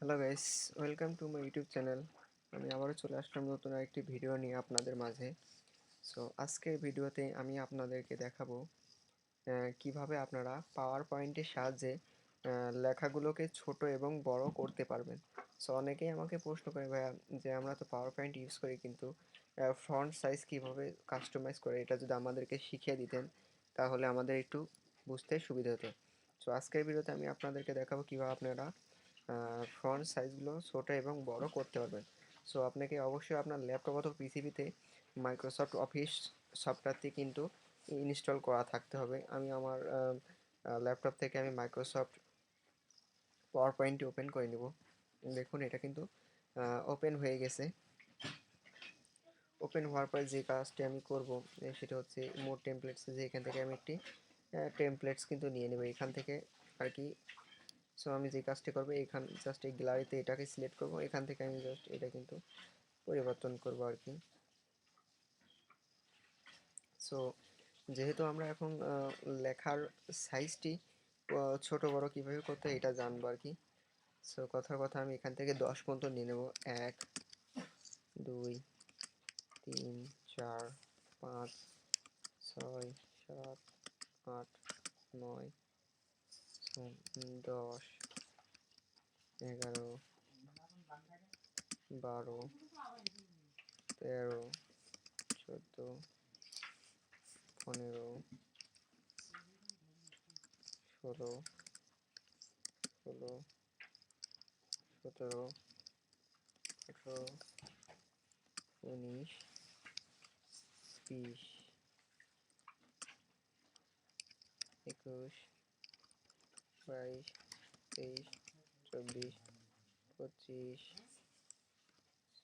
Hello guys, welcome to my YouTube channel. আমি আবারও চলে আসলাম নতুন আরেকটি ভিডিও নিয়ে আপনাদের মাঝে। সো আজকের ভিডিওতে আমি আপনাদেরকে দেখাবো কিভাবে আপনারা পাওয়ার পয়েন্টের সাহায্যে লেখাগুলোকে ছোট এবং বড় করতে পারবেন। সো অনেকেই আমাকে প্রশ্ন করে, ভাইয়া, যে আমরা তো পাওয়ার পয়েন্ট ইউজ করি, কিন্তু ফন্ট সাইজ কিভাবে কাস্টমাইজ করে এটা যদি আমাদেরকে শিখিয়ে দিতেন তাহলে আমাদের একটু বুঝতে সুবিধা হতো। সো আজকের ভিডিওতে আমি আপনাদেরকে দেখাবো কিভাবে আপনারা ফন্ট সাইজগুলো ছোট এবং বড় করতে পারবেন। সো আপনাকে অবশ্যই আপনার ল্যাপটপ অথবা পিসিবিতে মাইক্রোসফট অফিস সফটওয়্যারটি কিন্তু ইনস্টল করা থাকতে হবে। আমি আমার ল্যাপটপ থেকে আমি মাইক্রোসফট পাওয়ার পয়েন্টটি ওপেন করে নেব। দেখুন, এটা কিন্তু ওপেন হয়ে গেছে। ওপেন হওয়ার পরে যে কাজটি আমি করব সেটা হচ্ছে মোর টেমপ্লেটস, যে এখান থেকে আমি একটি টেমপ্লেটস কিন্তু নিয়ে নেব এখান থেকে আর কি। সো আমি যে কাজটি করবো, এখান জাস্ট এই গ্যালারিতে এটাকে সিলেক্ট করব, এখান থেকে আমি জাস্ট এটা কিন্তু পরিবর্তন করব আর কি। সো যেহেতু আমরা এখন লেখার সাইজটি ছোট বড় কীভাবে করতে হয় এটা জানবো আর কি। সো কথার কথা আমি এখান থেকে 10 পর্যন্ত নিয়ে নেব। 1 2 3 4 5 6 7 8 9 10 11 12 13 14 15 16 17 18 19 20 21 22 23 24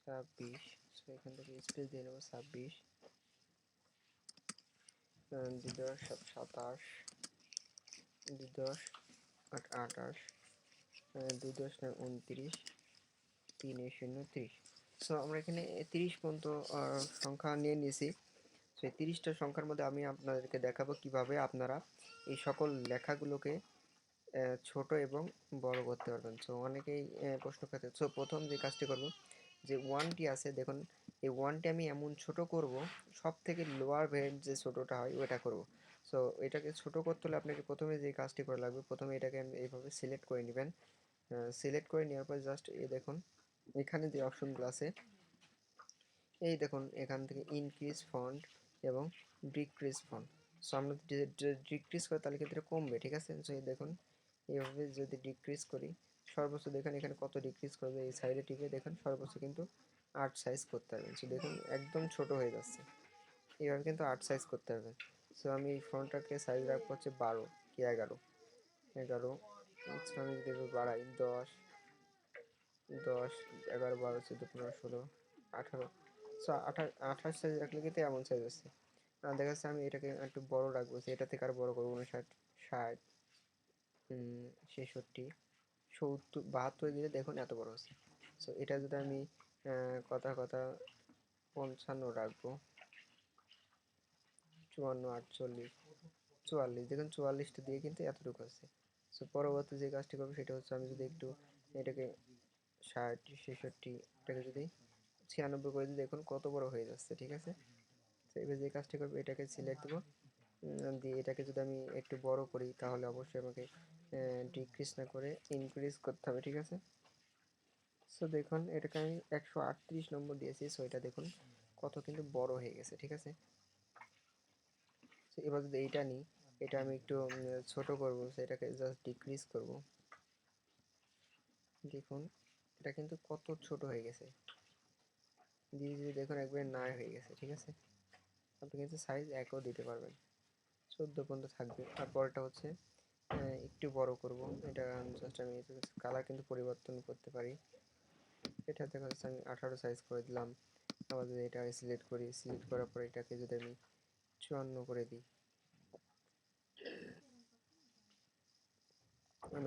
25 26। সো এখান থেকে স্পেস দিয়ে নেব 26, 2 10 27, 2 10 28, 2 10 29, 3 0 30। সো আমরা এখানে 30 পর্যন্ত সংখ্যা নিয়ে নিয়েছি। সো এই 30টা সংখ্যার মধ্যে আমি আপনাদেরকে দেখাবো কিভাবে আপনারা এই সকল লেখাগুলোকে ছোট এবং বড় করতে পারবেন। সো অনেকেই প্রশ্ন করতে, সো প্রথম যে কাজটি করব, যে ওয়ানটি আছে দেখুন, এই ওয়ানটি আমি এমন ছোট করব, সব থেকে লোয়ার ভেরিয়েন্ট যে ছোটোটা হয় ওইটা করব। সো এটাকে ছোট করতে হলে আপনাকে প্রথমে যে কাজটি করা লাগবে, প্রথমে এটাকে আমি এইভাবে সিলেক্ট করে নেবেন। সিলেক্ট করে নেওয়ার পর জাস্ট এই দেখুন এখানে যে অপশনগুলো আছে, এই দেখুন এখান থেকে ইনক্রিজ ফন্ট এবং ডিক্রিজ ফন্ট। সো আমরা ডিক্রিজ করি তাহলে কিন্তু এটা কমবে, ঠিক আছে। সো এই দেখুন এইভাবে যদি ডিক্রিজ করি, সর্বোচ্চ দেখুন এখানে কত ডিক্রিজ করবে, এই সাইডে টিপে দেখুন সর্বোচ্চ কিন্তু 8 সাইজ করতে পারবেন। সো দেখুন একদম ছোট হয়ে যাচ্ছে, এইভাবে কিন্তু 8 সাইজ করতে হবে। সো আমি এই ফন্টটাকে সাইজ রাখবো হচ্ছে 12 কি 11। আমি যদি বাড়াই 10 10 11 12 14 15 16 18। সো 28 সাইজ রাখলে কিন্তু এমন সাইজ আছে। দেখা যাচ্ছে আমি এটাকে একটু বড় রাখবো, এটা থেকে আর বড় করবো 59 60 66 70 72 দিলে দেখুন এত বড় হচ্ছে। সো এটা যদি আমি কথা কথা 55 রাখবো, 54 48 44, দেখুন 44টা দিয়ে কিন্তু এতটুকু আছে। সো পরবর্তী যে কাজটি করবো সেটা হচ্ছে, আমি যদি একটু এটাকে 60 66 এটাকে যদি 96 করে দিই, দেখুন কত বড় হয়ে যাচ্ছে, ঠিক আছে। তো এবার যে কাজটি করবো, এটাকে সিলেক্ট দেবো, দিয়ে এটাকে যদি আমি একটু বড় করি তাহলে অবশ্যই আমাকে ডিক্রিজ না করে ইনক্রিজ করতে হবে, ঠিক আছে। সো দেখুন এটাকে আমি 138 নম্বর দিয়েছি। সো এটা দেখুন কত কিন্তু বড় হয়ে গেছে, ঠিক আছে। সো এবার যদি এইটা নিই, এটা আমি একটু ছোট করবো, সেটাকে জাস্ট ডিক্রিজ করব। দেখুন এটা কিন্তু কত ছোট হয়ে গেছে, দিয়ে যদি দেখুন একবারে নাই হয়ে গেছে, ঠিক আছে। আপনি কিন্তু সাইজ একও দিতে পারবেন, 14 পর্যন্ত থাকবে। আর পরেরটা হচ্ছে একটু বড় করব, এটা জাস্ট আমি কালার কিন্তু পরিবর্তন করতে পারি। এটা দেখা যাচ্ছে আমি 18 সাইজ করে দিলাম। আবার যদি এটা সিলেক্ট করি, সিলেক্ট করার পরে এটাকে যদি আমি 54 করে দিই,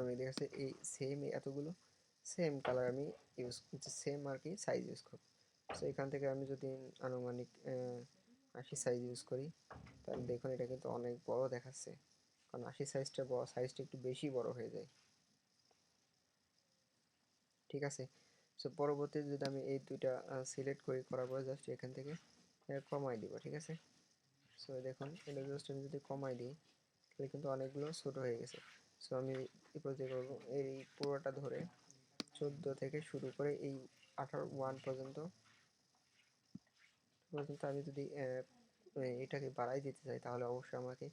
আমি দেখা যাচ্ছে এই সেম এতগুলো সেম কালার আমি ইউজ করছি, সেম আর কি সাইজ ইউজ করব। সো এখান থেকে আমি যদি আনুমানিক 80 সাইজ ইউজ করি, তাহলে দেখুন এটা কিন্তু অনেক বড় দেখাচ্ছে, কারণ 80 সাইজটা একটু বেশি বড় হয়ে যায়, ঠিক আছে। সো পরবর্তীতে যদি আমি এই দুইটা সিলেক্ট করার পরে জাস্ট এখান থেকে কমাই দিব, ঠিক আছে। সো দেখুন এটা জাস্ট আমি যদি কমাই দিই তাহলে কিন্তু অনেকগুলো ছোট হয়ে গেছে। সো আমি এরপর যে করবো এই পুরোটা ধরে 14 থেকে শুরু করে এই 18 পর্যন্ত আমি যদি এটাকে বাড়াই দিতে চাই তাহলে অবশ্যই আমাকে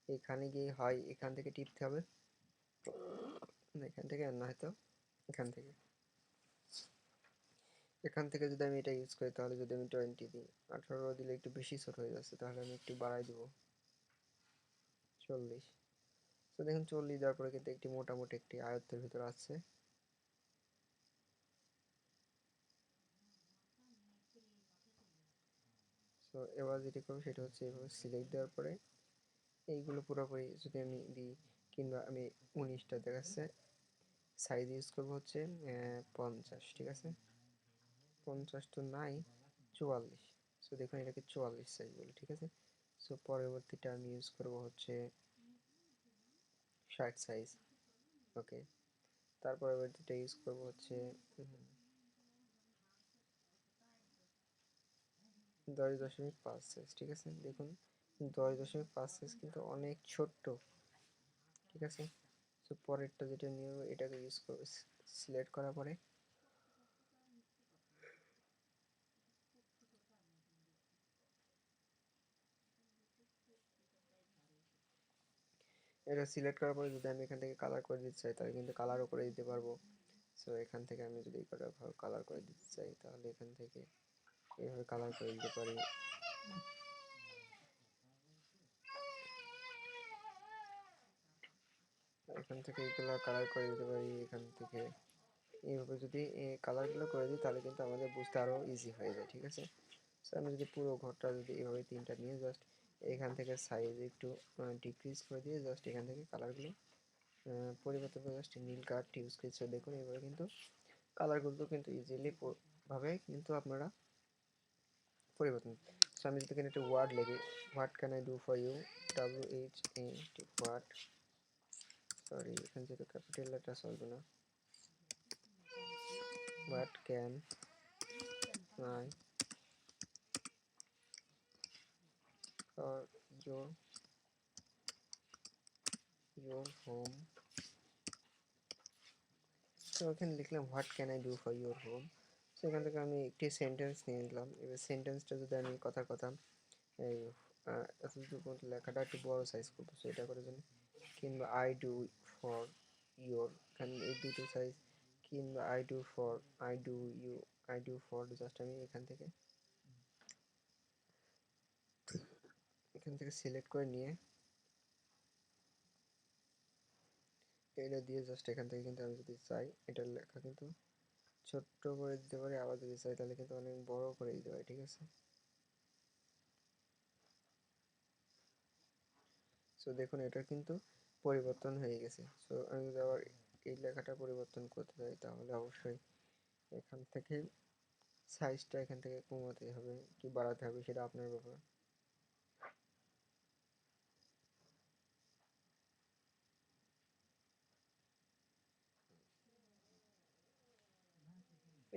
এখানে গিয়ে হয় এখান থেকে টিপতে হবে, এখান থেকে, আর নয়তো এখান থেকে যদি আমি এটা ইউজ করি তাহলে যদি আমি 20 দিই, 18 দিলে একটু বেশি ছোট হয়ে যাচ্ছে, তাহলে আমি একটু বাড়াই দিব 40। তো দেখুন 40 দেওয়ার পরে কিন্তু একটি মোটামুটি একটি আয়ত্তের ভিতর আসছে। সো এবার যেটি করবো সেটা হচ্ছে এভাবে সিলেক্ট দেওয়ার পরে এইগুলো পুরোপুরি যদি আমি দিই, কিংবা আমি 19টা দেখাচ্ছে, সাইজ ইউজ করবো হচ্ছে 50, ঠিক আছে। 50 তো নাই, 44। সো দেখুন এটাকে 44 সাইজ বলি, ঠিক আছে। সো পরবর্তীটা আমি ইউজ করবো হচ্ছে 60 সাইজ, ওকে। তার পরবর্তীটা ইউজ করবো হচ্ছে 10.5 সাইজ, ঠিক আছে। দেখুন 10.5 সাইজ কিন্তু অনেক ছোট্ট, ঠিক আছে। সো পরেরটা যেটা নিয়ে এটাকে ইউজ করবো, সিলেক্ট করার পরে এটা সিলেক্ট করার পরে যদি আমি এখান থেকে কালার করে দিতে চাই তাহলে কিন্তু কালারও করে দিতে পারবো। সো এখান থেকে আমি যদি এটা কালার করে দিতে চাই তাহলে এখান থেকে এইভাবে কালার করে দিতে পারি। এখান থেকে এইগুলো কালার করে দিতে পারি, এখান থেকে এইভাবে যদি কালারগুলো করে দিই তাহলে কিন্তু আমাদের বুঝতে আরও ইজি হয়ে যায়, ঠিক আছে। সো আমি যদি পুরো ঘরটা যদি এইভাবে তিনটা নিয়ে জাস্ট এখান থেকে সাইজ একটু ডিক্রিজ করে দিয়ে জাস্ট এখান থেকে কালারগুলো পরিবর্তন করে জাস্ট নীল কালারটি ইউজ করছে। দেখুন এইভাবে কিন্তু কালারগুলো কিন্তু ইজিলি ভাবে কিন্তু আপনারা পরিবর্তন। সো আমি যদি এখানে একটা ওয়ার্ড লিখি, what can I do for you, WHAT, what, sorry এখানে যেহেতু ক্যাপিটাল লেটার চলবে না, what can I for your home. তো এখানে লিখলাম what can I do for your home. So এখান থেকে আমি একটি সেন্টেন্স নিয়ে নিলাম। এবার সেন্টেন্সটা যদি আমি কথার কথা এই এতটুকু লেখাটা একটু বড় সাইজ করবো, সো এটা করে জন্য, কিংবা আই ডু ফর ইউর, এখানে এই দুটো সাইজ, কিংবা I do for, I do you, I do for, just আমি এখান থেকে সিলেক্ট করে নিয়ে এটা দিয়ে জাস্ট এখান থেকে কিন্তু আমি যদি চাই এটার লেখা কিন্তু ছোট্ট করে দিতে পারি, আবার যদি চাই তাহলে কিন্তু অনেক বড় করে দিতে পারি, ঠিক আছে। সো দেখুন এটা কিন্তু পরিবর্তন হয়ে গেছে। সো আমি যদি আবার এই লেখাটা পরিবর্তন করতে চাই তাহলে অবশ্যই এখান থেকে সাইজটা এখান থেকে কমাতে হবে কি বাড়াতে হবে সেটা আপনার ব্যাপার।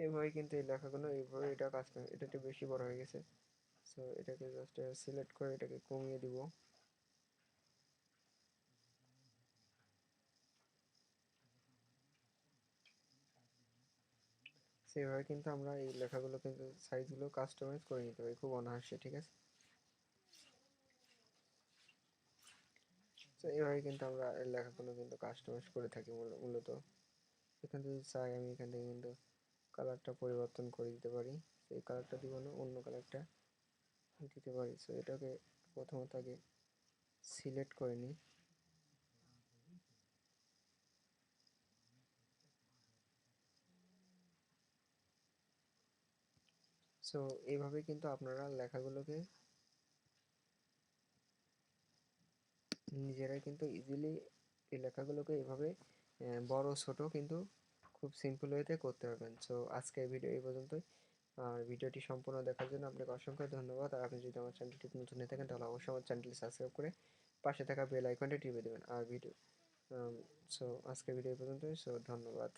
এইভাবে কিন্তু এই লেখাগুলো এইভাবে এটা কাজ করে, এটা একটু বেশি বড় হয়ে গেছে। সো এটাকে জাস্ট সিলেক্ট করে এটাকে কমিয়ে দিব। সেভাবে কিন্তু আমরা এই লেখাগুলো কিন্তু সাইজগুলো কাস্টমাইজ করে নিতে পারি খুব অনায়াসে, ঠিক আছে। তো এইভাবে কিন্তু আমরা এই লেখাগুলো কিন্তু কাস্টমাইজ করে থাকি মূলত। এখান থেকে যদি চাই আমি এখান থেকে কিন্তু কালারটা পরিবর্তন করে দিতে পারি। সেই কালারটা দিব না, অন্য কালারটা দিতে পারি। সো এটাকে প্রথমত আগে সিলেক্ট করে নিই। সো এইভাবে কিন্তু আপনারা লেখাগুলোকে নিজেরাই কিন্তু ইজিলি এই লেখাগুলোকে এভাবে বড় ছোট কিন্তু খুব সিম্পল ওয়েতে করতে পারবেন। সো আজকের ভিডিও এই পর্যন্তই। আর ভিডিওটি সম্পূর্ণ দেখার জন্য আপনাকে অসংখ্য ধন্যবাদ। আর আপনি যদি আমার চ্যানেলটি নতুন হয়ে থাকেন তাহলে অবশ্যই আমার চ্যানেলটি সাবস্ক্রাইব করে পাশে থাকা বেল আইকনটি টিপে দেবেন। আর ভিডিও সো আজকের ভিডিও এই পর্যন্তই। সো ধন্যবাদ।